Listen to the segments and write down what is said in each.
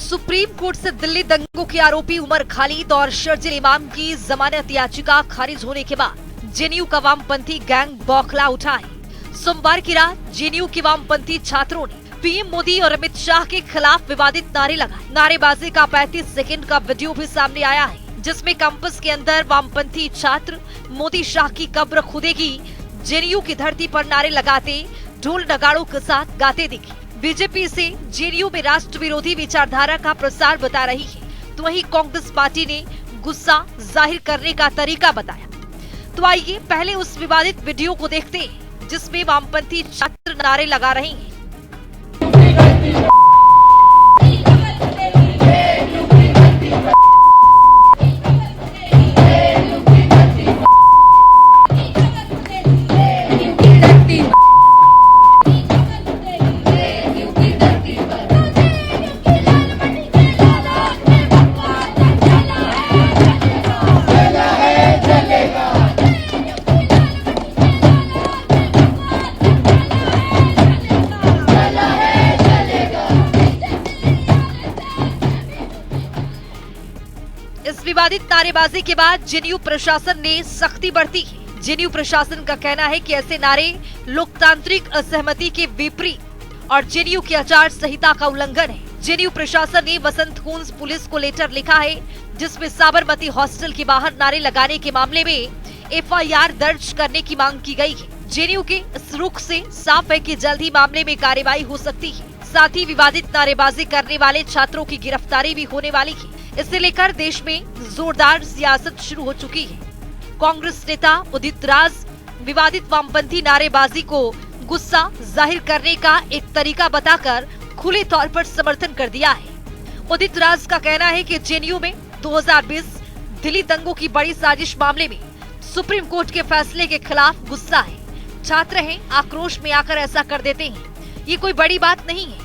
Supreme court से दिल्ली दंगों के आरोपी उमर खालिद और शर्जिल इमाम की जमानत याचिका खारिज होने के बाद जेएनयू का वामपंथी गैंग बौखला उठा है। सोमवार की रात जेएनयू के वामपंथी छात्रों ने पीएम मोदी और अमित शाह के खिलाफ विवादित नारे लगाए। नारेबाजी का 35 सेकंड का वीडियो भी सामने आया है, जिसमें कैंपस के अंदर वामपंथी छात्र मोदी शाह की कब्र खुदेगी जेएनयू की धरती पर नारे लगाते ढोल नगाड़ों के साथ गाते दिखे। बीजेपी से जेएनयू में राष्ट्र विरोधी विचारधारा का प्रसार बता रही है, तो वहीं कांग्रेस पार्टी ने गुस्सा जाहिर करने का तरीका बताया। तो आइए पहले उस विवादित वीडियो को देखते हैं, जिसमें वामपंथी छात्र नारे लगा रहे हैं। इस विवादित नारेबाजी के बाद जेएनयू प्रशासन ने सख्ती बरती है। जेएनयू प्रशासन का कहना है कि ऐसे नारे लोकतांत्रिक असहमति के विपरीत और जेएनयू की आचार संहिता का उल्लंघन है। जेएनयू प्रशासन ने वसंत कुंज पुलिस को लेटर लिखा है, जिसमें साबरमती हॉस्टल के बाहर नारे लगाने के मामले में एफआईआर दर्ज करने की मांग की गई है। जेएनयू के इस रुख से साफ है कि जल्द ही मामले में कार्रवाई हो सकती है। साथ ही विवादित नारेबाजी करने वाले छात्रों की गिरफ्तारी भी होने वाली है। इसे लेकर देश में जोरदार सियासत शुरू हो चुकी है। कांग्रेस नेता उदित राज विवादित वामपंथी नारेबाजी को गुस्सा जाहिर करने का एक तरीका बताकर खुले तौर पर समर्थन कर दिया है। उदित राज का कहना है कि जेएनयू में 2020 दिल्ली दंगों की बड़ी साजिश मामले में सुप्रीम कोर्ट के फैसले के खिलाफ गुस्सा है। छात्र हैं, आक्रोश में आकर ऐसा कर देते हैं। ये कोई बड़ी बात नहीं है।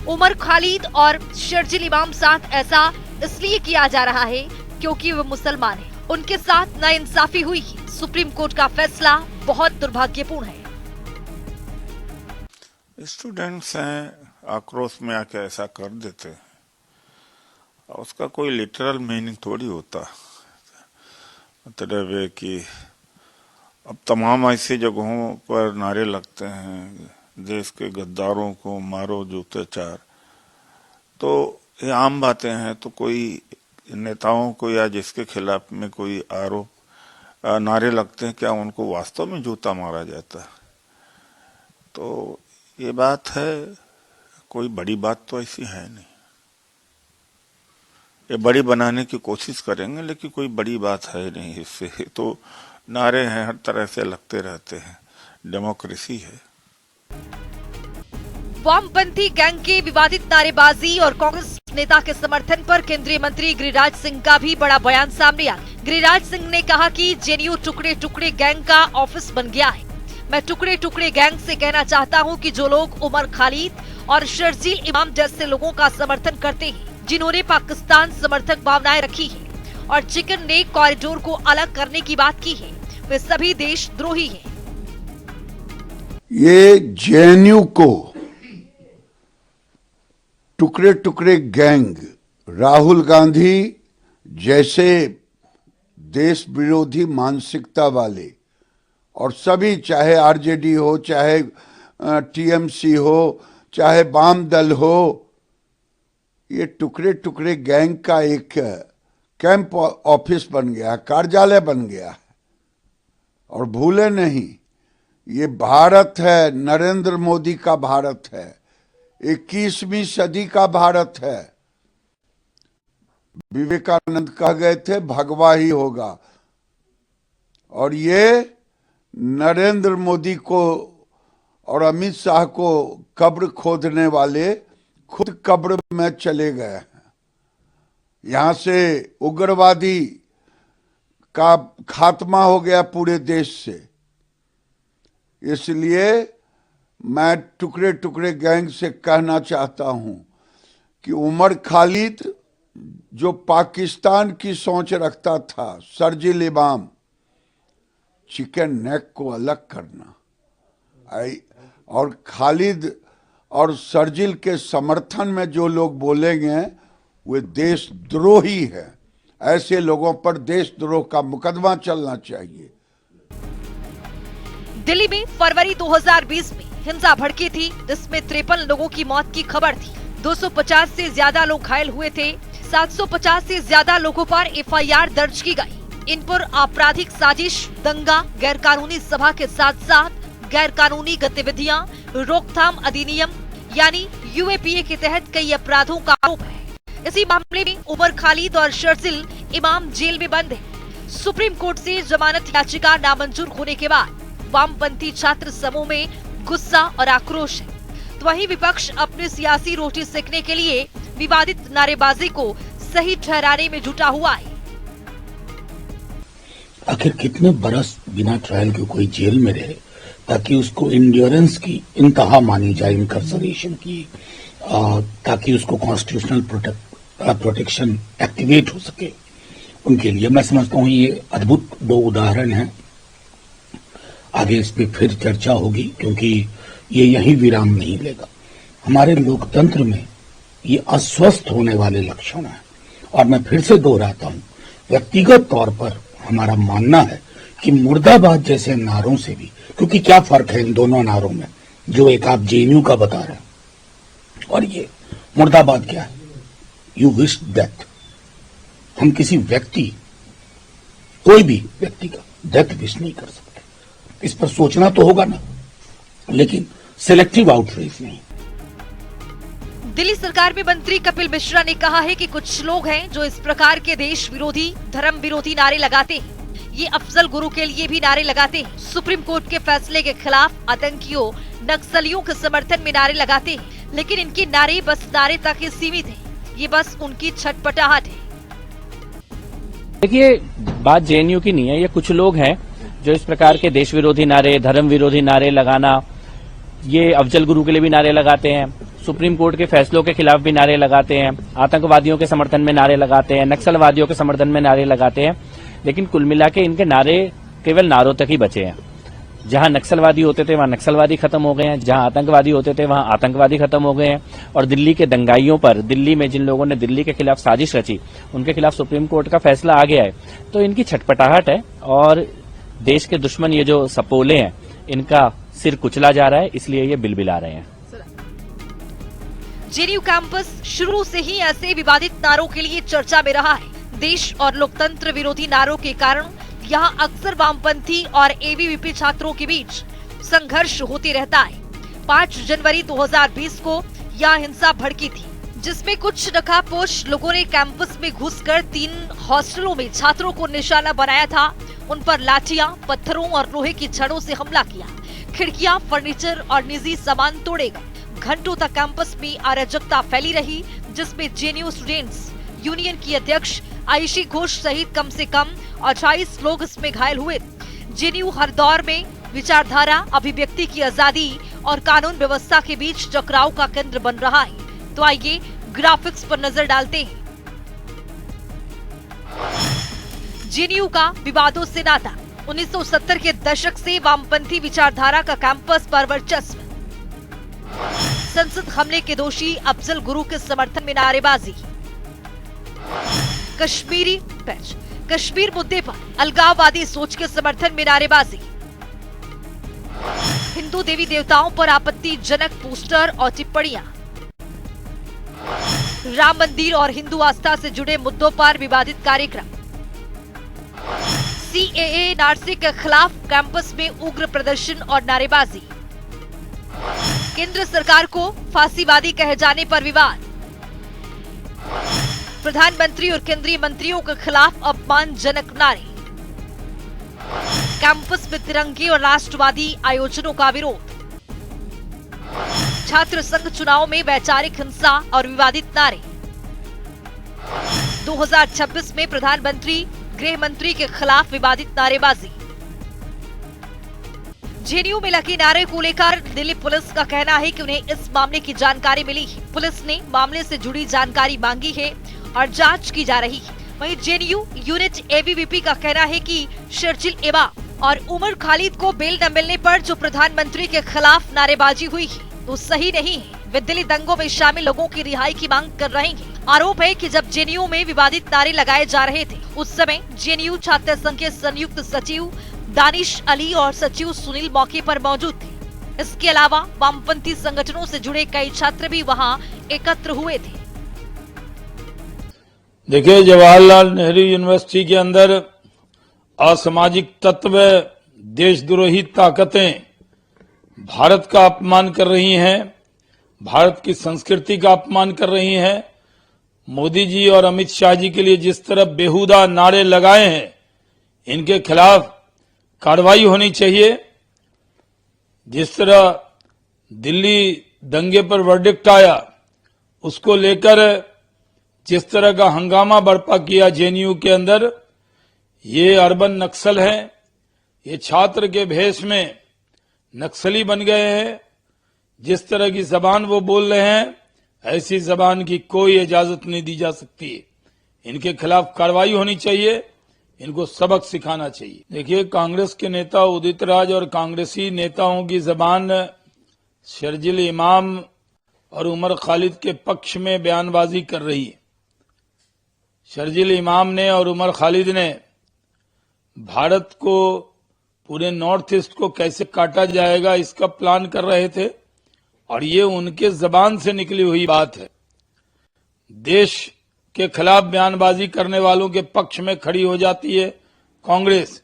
उमर खालिद और शर्जिल इमाम साथ ऐसा इसलिए किया जा रहा है क्योंकि वे मुसलमान हैं। उनके साथ नाइंसाफी हुई है। सुप्रीम कोर्ट का फैसला बहुत दुर्भाग्यपूर्ण है। स्टूडेंट्स हैं, आक्रोश में आके ऐसा कर देते हैं, उसका कोई लिटरल मीनिंग थोड़ी होता। मतलब है कि अब तमाम ऐसी जगहों पर नारे लगते हैं, देश के गद्दारों को मारो जूते चार, तो ये आम बातें हैं। तो कोई नेताओं को या जिसके खिलाफ में कोई आरोप नारे लगते हैं, क्या उनको वास्तव में जूता मारा जाता है? तो ये बात है, कोई बड़ी बात तो ऐसी है नहीं। ये बड़ी बनाने की कोशिश करेंगे, लेकिन कोई बड़ी बात है नहीं। इससे तो नारे हैं, हर तरह से लगते रहते हैं, डेमोक्रेसी है। वामपंथी गैंग के विवादित नारेबाजी और कांग्रेस नेता के समर्थन पर केंद्रीय मंत्री गिरिराज सिंह का भी बड़ा बयान सामने आया। गिरिराज सिंह ने कहा कि जेएनयू टुकड़े टुकड़े गैंग का ऑफिस बन गया है। मैं टुकड़े टुकड़े गैंग से कहना चाहता हूं कि जो लोग उमर खालिद और शर्जील इमाम जैसे लोगों का समर्थन करते हैं, जिन्होंने पाकिस्तान समर्थक भावनाएं रखी है और चिकन नेक कॉरिडोर को अलग करने की बात की है, वे सभी देशद्रोही हैं। ये जेएनयू को टुकड़े टुकड़े गैंग, राहुल गांधी जैसे देश विरोधी मानसिकता वाले और सभी, चाहे आरजेडी हो, चाहे टीएमसी हो, चाहे वाम दल हो, ये टुकड़े टुकड़े गैंग का एक कैंप ऑफिस बन गया, कार्यालय बन गया। और भूले नहीं, ये भारत है, नरेंद्र मोदी का भारत है, 21वीं सदी का भारत है। विवेकानंद कह गए थे भगवा ही होगा, और ये नरेंद्र मोदी को और अमित शाह को कब्र खोदने वाले खुद कब्र में चले गए हैं। यहां से उग्रवादी का खात्मा हो गया पूरे देश से। इसलिए मैं टुकड़े टुकड़े गैंग से कहना चाहता हूं कि उमर खालिद जो पाकिस्तान की सोच रखता था, शर्जील इमाम, चिकन नेक को अलग करना, और खालिद और शर्जील के समर्थन में जो लोग बोलेंगे वे देशद्रोही हैं। ऐसे लोगों पर देशद्रोह का मुकदमा चलना चाहिए। दिल्ली में फरवरी 2020 में हिंसा भड़की थी, जिसमें 53 लोगों की मौत की खबर थी। 250 से ज्यादा लोग घायल हुए थे। 750 से ज्यादा लोगों पर एफआईआर दर्ज की गई। इन पर आपराधिक साजिश, दंगा, गैरकानूनी सभा के साथ साथ गैरकानूनी गतिविधियां, रोकथाम अधिनियम यानी यूएपीए के तहत कई अपराधों का आरोप है। इसी मामले में उमर खालिद और शर्जिल इमाम जेल में बंद है। सुप्रीम कोर्ट से जमानत याचिका नामंजूर होने के बाद वामपंथी छात्र समूह में गुस्सा और आक्रोश है। तो वहीं विपक्ष अपनी सियासी रोटी सेकने के लिए विवादित नारेबाजी को सही ठहराने में जुटा हुआ है। आखिर कितने बरस बिना ट्रायल के कोई जेल में रहे ताकि उसको इंड्योरेंस की इंतहा मानी जाए, इनकार्सरेशन की, ताकि उसको कॉन्स्टिट्यूशनल प्रोटेक्शन एक्टिवेट हो सके। उनके लिए मैं समझता हूँ ये अद्भुत 2 उदाहरण हैं। आगे इस पे फिर चर्चा होगी, क्योंकि ये यही विराम नहीं लेगा। हमारे लोकतंत्र में ये अस्वस्थ होने वाले लक्षण हैं। और मैं फिर से दोहराता हूँ, व्यक्तिगत तौर पर हमारा मानना है कि मुर्दाबाद जैसे नारों से भी, क्योंकि क्या फर्क है इन दोनों नारों में, जो एक आप जेएनयू का बता रहे हैं और ये मुर्दाबाद क्या है, यू विश डेथ। हम किसी व्यक्ति, कोई भी व्यक्ति का डेथ विश नहीं कर सकते। इस पर सोचना तो होगा ना, लेकिन सिलेक्टिव आउटरीच नहीं। दिल्ली सरकार में मंत्री कपिल मिश्रा ने कहा है कि कुछ लोग हैं जो इस प्रकार के देश विरोधी, धर्म विरोधी नारे लगाते हैं। ये अफजल गुरु के लिए भी नारे लगाते हैं। सुप्रीम कोर्ट के फैसले के खिलाफ आतंकियों, नक्सलियों के समर्थन में नारे लगाते हैं। लेकिन इनके नारे बस नारे तक ही सीमित हैं। ये बस उनकी छटपटाहट है। देखिए, बात जेएनयू की नहीं है। ये कुछ लोग हैं जो इस प्रकार के देश विरोधी नारे, धर्म विरोधी नारे लगाना, ये अफजल गुरु के लिए भी नारे लगाते हैं, सुप्रीम कोर्ट के फैसलों के खिलाफ भी नारे लगाते हैं, आतंकवादियों के समर्थन में नारे लगाते हैं, नक्सलवादियों के समर्थन में नारे लगाते हैं। लेकिन कुल मिला के इनके नारे केवल नारों तक ही बचे हैं। जहां नक्सलवादी होते थे वहां नक्सलवादी खत्म हो गए हैं, जहां आतंकवादी होते थे वहां आतंकवादी खत्म हो गए हैं। और दिल्ली के दंगाइयों पर, दिल्ली में जिन लोगों ने दिल्ली के खिलाफ साजिश रची, उनके खिलाफ सुप्रीम कोर्ट का फैसला आ गया है। तो इनकी छटपटाहट है और देश के दुश्मन ये जो सपोले हैं, इनका सिर कुचला जा रहा है, इसलिए ये बिलबिला रहे हैं। जेएनयू कैंपस शुरू से ही ऐसे विवादित नारों के लिए चर्चा में रहा है। देश और लोकतंत्र विरोधी नारों के कारण यहाँ अक्सर वामपंथी और एबीवीपी छात्रों के बीच संघर्ष होते रहता है। 5 जनवरी 2020 को यहाँ हिंसा भड़की थी, जिसमें कुछ नकाबपोश लोगों ने कैंपस में घुसकर 3 हॉस्टलों में छात्रों को निशाना बनाया था। उन पर लाठियां, पत्थरों और लोहे की छड़ों से हमला किया। खिड़कियां, फर्नीचर और निजी सामान तोड़े गए। घंटों तक कैंपस में अराजकता फैली रही, जिसमें जेएनयू स्टूडेंट्स यूनियन की अध्यक्ष आयशी घोष सहित कम से कम 28 लोग इसमें घायल हुए। जेएनयू हर दौर में विचारधारा, अभिव्यक्ति की आजादी और कानून व्यवस्था के बीच टकराव का केंद्र बन रहा है। तो आइए ग्राफिक्स पर नजर डालते हैं। जेएनयू का विवादों से नाता। 1970 के दशक से वामपंथी विचारधारा का कैंपस पर वर्चस्व। संसद हमले के दोषी अफजल गुरु के समर्थन में नारेबाजी। कश्मीरी पैच, कश्मीर मुद्दे पर अलगाववादी सोच के समर्थन में नारेबाजी। हिंदू देवी देवताओं पर आपत्तिजनक पोस्टर और टिप्पणियां। राम मंदिर और हिंदू आस्था से जुड़े मुद्दों पर विवादित कार्यक्रम। सीएए एनआरसी के खिलाफ कैंपस में उग्र प्रदर्शन और नारेबाजी। केंद्र सरकार को फांसीवादी कहे जाने पर विवाद। प्रधानमंत्री और केंद्रीय मंत्रियों के खिलाफ अपमानजनक नारे। कैंपस में तिरंगे और राष्ट्रवादी आयोजनों का विरोध। छात्र संघ चुनाव में वैचारिक हिंसा और विवादित नारे। 2026 में प्रधानमंत्री, गृह मंत्री के खिलाफ विवादित नारेबाजी। जेएनयू में लगे नारे को लेकर दिल्ली पुलिस का कहना है कि उन्हें इस मामले की जानकारी मिली है। पुलिस ने मामले से जुड़ी जानकारी मांगी है और जांच की जा रही है। वहीं जेएनयू यूनिट एबीवीपी का कहना है कि शर्जिल इमाम और उमर खालिद को बेल न मिलने पर जो प्रधानमंत्री के खिलाफ नारेबाजी हुई है तो सही नहीं है। वे दिल्ली दंगों में शामिल लोगों की रिहाई की मांग कर रहे हैं। आरोप है कि जब जेएनयू में विवादित नारे लगाए जा रहे थे, उस समय जेएनयू छात्र संघ के संयुक्त सचिव दानिश अली और सचिव सुनील मौके पर मौजूद थे। इसके अलावा वामपंथी संगठनों से जुड़े कई छात्र भी वहां एकत्र हुए थे। देखिए, जवाहरलाल नेहरू यूनिवर्सिटी के अंदर असामाजिक तत्व, देशद्रोही ताकतें भारत का अपमान कर रही हैं, भारत की संस्कृति का अपमान कर रही हैं। मोदी जी और अमित शाह जी के लिए जिस तरह बेहुदा नारे लगाए हैं, इनके खिलाफ कार्रवाई होनी चाहिए। जिस तरह दिल्ली दंगे पर वर्डिक्ट आया, उसको लेकर जिस तरह का हंगामा बर्पा किया जेएनयू के अंदर, ये अर्बन नक्सल है। ये छात्र के भेष में नक्सली बन गए हैं। जिस तरह की जबान वो बोल रहे हैं, ऐसी जबान की कोई इजाजत नहीं दी जा सकती। इनके खिलाफ कार्रवाई होनी चाहिए, इनको सबक सिखाना चाहिए। देखिए, कांग्रेस के नेता उदित राज और कांग्रेसी नेताओं की जबान शर्जिल इमाम और उमर खालिद के पक्ष में बयानबाजी कर रही है। शर्जिल इमाम ने और उमर खालिद ने भारत को, पूरे नॉर्थ ईस्ट को कैसे काटा जाएगा, इसका प्लान कर रहे थे और ये उनके जबान से निकली हुई बात है। देश के खिलाफ बयानबाजी करने वालों के पक्ष में खड़ी हो जाती है कांग्रेस।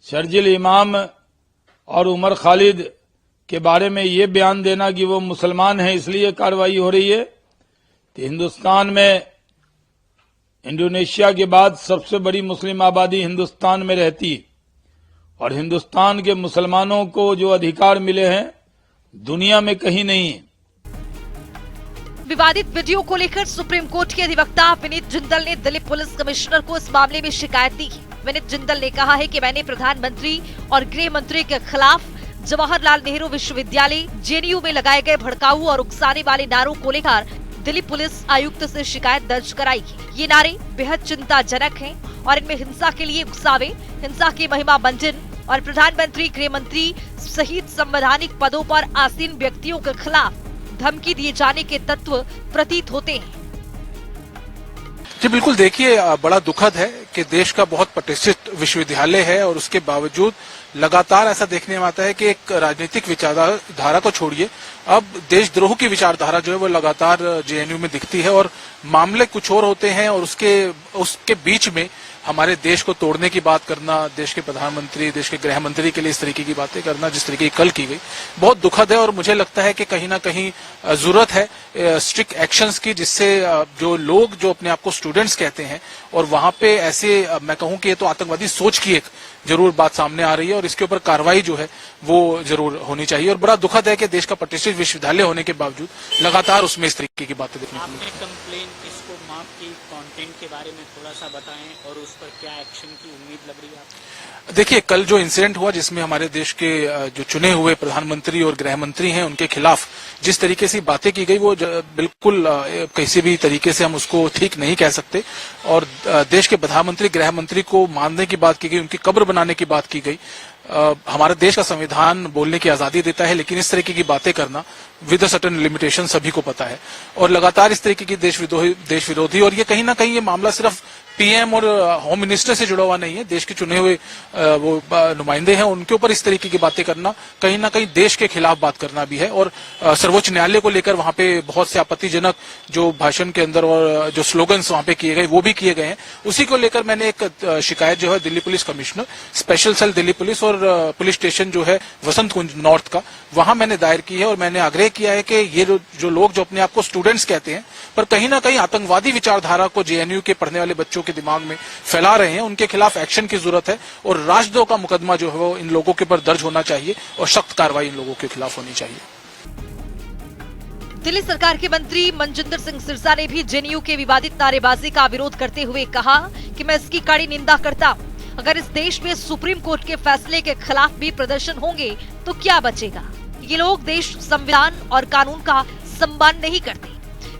शर्जिल इमाम और उमर खालिद के बारे में ये बयान देना कि वो मुसलमान हैं इसलिए कार्रवाई हो रही है, तो हिंदुस्तान में इंडोनेशिया के बाद सबसे बड़ी मुस्लिम आबादी हिंदुस्तान में रहती है और हिंदुस्तान के मुसलमानों को जो अधिकार मिले हैं दुनिया में कहीं नहीं है। विवादित वीडियो को लेकर सुप्रीम कोर्ट के अधिवक्ता विनीत जिंदल ने दिल्ली पुलिस कमिश्नर को इस मामले में शिकायत दी है। विनीत जिंदल ने कहा है कि मैंने प्रधानमंत्री और गृह मंत्री के खिलाफ जवाहरलाल नेहरू विश्वविद्यालय जेएनयू में लगाए गए भड़काऊ और उकसाने वाले नारों को लेकर दिल्ली पुलिस आयुक्त से शिकायत दर्ज कराई है। ये नारे बेहद चिंताजनक हैं और इनमें हिंसा के लिए उकसावे, हिंसा की महिमा मंजन और प्रधानमंत्री, गृह मंत्री सहित संवैधानिक पदों पर आसीन व्यक्तियों के खिलाफ धमकी दिए जाने के तत्व प्रतीत होते हैं। जी बिल्कुल, देखिए, बड़ा दुखद है कि देश का बहुत प्रतिष्ठित विश्वविद्यालय है और उसके बावजूद लगातार ऐसा देखने में आता है कि एक राजनीतिक विचारधारा को छोड़िए, अब देशद्रोह की विचारधारा जो है वो लगातार जेएनयू में दिखती है और मामले कुछ और होते हैं और उसके बीच में हमारे देश को तोड़ने की बात करना, देश के प्रधानमंत्री, देश के गृह मंत्री के लिए इस तरीके की बातें करना जिस तरीके की कल की गई, बहुत दुखद है। और मुझे लगता है कि कहीं ना कहीं जरूरत है स्ट्रिक्ट एक्शंस की, जिससे जो लोग जो अपने आप को स्टूडेंट्स कहते हैं और वहां पे ऐसे मैं कहूं कि ये तो आतंकवादी सोच की एक जरूर बात सामने आ रही है और इसके ऊपर कार्रवाई जो है वो जरूर होनी चाहिए। और बड़ा दुखद है कि देश का प्रतिष्ठित विश्वविद्यालय होने के बावजूद लगातार उसमें इस तरीके की बातें देखने को मिलती है। कंप्लेन किसको माफ की, कंटेंट के बारे में थोड़ा सा बताएं और उस पर क्या एक्शन की उम्मीद लग रही है आपको? देखिए, कल जो इंसिडेंट हुआ जिसमें हमारे देश के जो चुने हुए प्रधानमंत्री और गृह मंत्री हैं उनके खिलाफ जिस तरीके से बातें की गई वो बिल्कुल किसी भी तरीके से हम उसको ठीक नहीं कह सकते। और देश के प्रधानमंत्री, गृह मंत्री को मारने की बात की गई, उनकी कब्र बनाने की बात की गई। हमारे देश का संविधान बोलने की आजादी देता है, लेकिन इस तरीके की बातें करना विद अ सर्टेन लिमिटेशन सभी को पता है। और लगातार इस तरीके की देश विरोधी और ये कहीं ना कहीं ये मामला सिर्फ पीएम और होम मिनिस्टर से जुड़ा हुआ नहीं है, देश के चुने हुए वो नुमाइंदे हैं, उनके ऊपर इस तरीके की बातें करना कहीं ना कहीं देश के खिलाफ बात करना भी है। और सर्वोच्च न्यायालय को लेकर वहां पे बहुत से आपत्तिजनक जो भाषण के अंदर और जो स्लोगन्स वहां पे किए गए वो भी किए गए हैं। उसी को लेकर मैंने एक शिकायत जो है Delhi police commissioner, special cell Delhi police और पुलिस स्टेशन जो है वसंत कुंज नॉर्थ का, वहां मैंने दायर की है और मैंने आग्रह किया है कि ये जो लोग जो अपने आप को स्टूडेंट्स कहते हैं पर कहीं ना कहीं आतंकवादी विचारधारा को जेएनयू के पढ़ने वाले बच्चों के दिमाग में फैला रहे हैं, उनके खिलाफ एक्शन की जरूरत है और राजद्रोह का मुकदमा जो है वो इन लोगों के ऊपर दर्ज होना चाहिए और सख्त कार्रवाई इन लोगों के खिलाफ होनी चाहिए। दिल्ली सरकार के मंत्री मनजिंदर सिंह सिरसा ने भी जेएनयू के विवादित नारेबाजी का विरोध करते हुए कहा कि मैं इसकी कड़ी निंदा करता हूं। अगर इस देश में सुप्रीम कोर्ट के फैसले के खिलाफ भी प्रदर्शन होंगे तो क्या बचेगा? ये लोग देश, संविधान और कानून का सम्मान नहीं करते।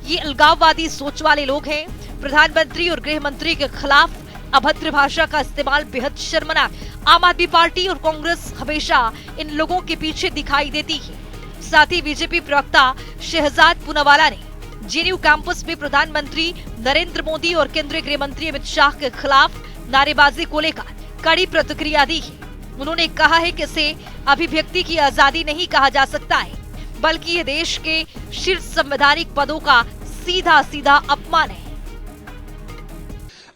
ये अलगाववादी सोच वाले लोग हैं। प्रधानमंत्री और गृह मंत्री के खिलाफ अभद्र भाषा का इस्तेमाल बेहद शर्मनाक। आम आदमी पार्टी और कांग्रेस हमेशा इन लोगों के पीछे दिखाई देती है। साथ ही बीजेपी प्रवक्ता शहजाद पूनावाला ने जेएनयू कैंपस में प्रधानमंत्री नरेंद्र मोदी और केंद्रीय गृह मंत्री अमित शाह के खिलाफ नारेबाजी को लेकर कड़ी प्रतिक्रिया दी है। उन्होंने कहा है कि इसे अभिव्यक्ति की आजादी नहीं कहा जा सकता है, बल्कि ये देश के शीर्ष संवैधानिक पदों का सीधा सीधा अपमान है।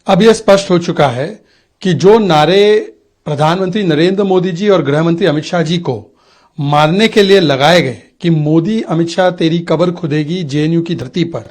अब यह स्पष्ट हो चुका है कि जो नारे प्रधानमंत्री नरेंद्र मोदी जी और गृह मंत्री अमित शाह जी को मारने के लिए लगाए गए कि मोदी अमित शाह तेरी कब्र खुदेगी जेएनयू की धरती पर,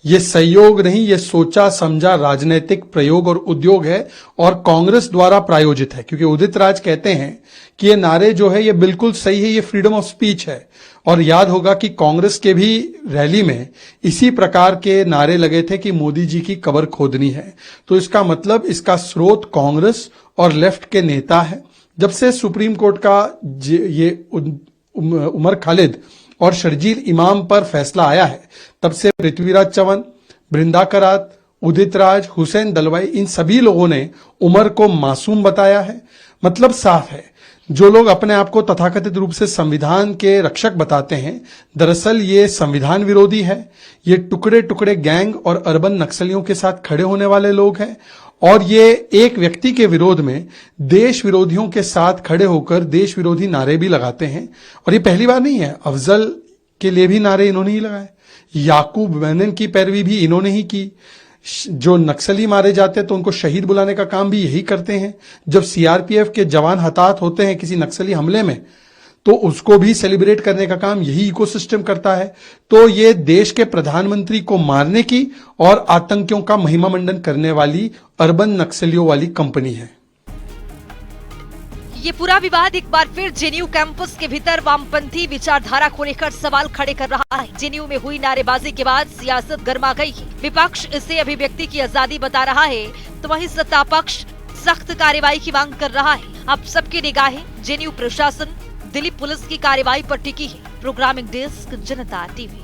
यह सहयोग नहीं, यह सोचा समझा राजनीतिक प्रयोग और उद्योग है और कांग्रेस द्वारा प्रायोजित है। क्योंकि उदित राज कहते हैं कि ये नारे जो है ये बिल्कुल सही है, ये फ्रीडम ऑफ स्पीच है। और याद होगा कि कांग्रेस के भी रैली में इसी प्रकार के नारे लगे थे कि मोदी जी की कब्र खोदनी है। तो इसका मतलब इसका स्रोत कांग्रेस और लेफ्ट के नेता है। जब से सुप्रीम कोर्ट का ये उमर खालिद और शर्जील इमाम पर फैसला आया है, तब से पृथ्वीराज चौहान, बृंदा करात, उदित राज, हुसैन दलवाई, इन सभी लोगों ने उमर को मासूम बताया है। मतलब साफ है, जो लोग अपने आप को तथाकथित रूप से संविधान के रक्षक बताते हैं, दरअसल ये संविधान विरोधी है। ये टुकड़े टुकड़े गैंग और अर्बन नक्सलियों के साथ खड़े होने वाले लोग हैं और ये एक व्यक्ति के विरोध में देश विरोधियों के साथ खड़े होकर देश विरोधी नारे भी लगाते हैं। और ये पहली बार नहीं है, अफजल के लिए भी नारे इन्होंने ही लगाए, याकूब मेनन की पैरवी भी इन्होंने ही की। जो नक्सली मारे जाते हैं तो उनको शहीद बुलाने का काम भी यही करते हैं। जब सीआरपीएफ के जवान हताहत होते हैं किसी नक्सली हमले में, तो उसको भी सेलिब्रेट करने का काम यही इकोसिस्टम करता है। तो ये देश के प्रधानमंत्री को मारने की और आतंकियों का महिमा मंडन करने वाली अर्बन नक्सलियों वाली कंपनी है। ये पूरा विवाद एक बार फिर जेएनयू कैंपस के भीतर वामपंथी विचारधारा को लेकर सवाल खड़े कर रहा है। जेएनयू में हुई नारेबाजी के बाद सियासत गर्मा गई है। विपक्ष इसे अभिव्यक्ति की आजादी बता रहा है, तो वहीं सत्ता पक्ष सख्त कार्रवाई की मांग कर रहा है। अब सबकी निगाहें जेएनयू प्रशासन, दिल्ली पुलिस की कार्रवाई पर टिकी है। प्रोग्रामिंग डेस्क, जनता टीवी।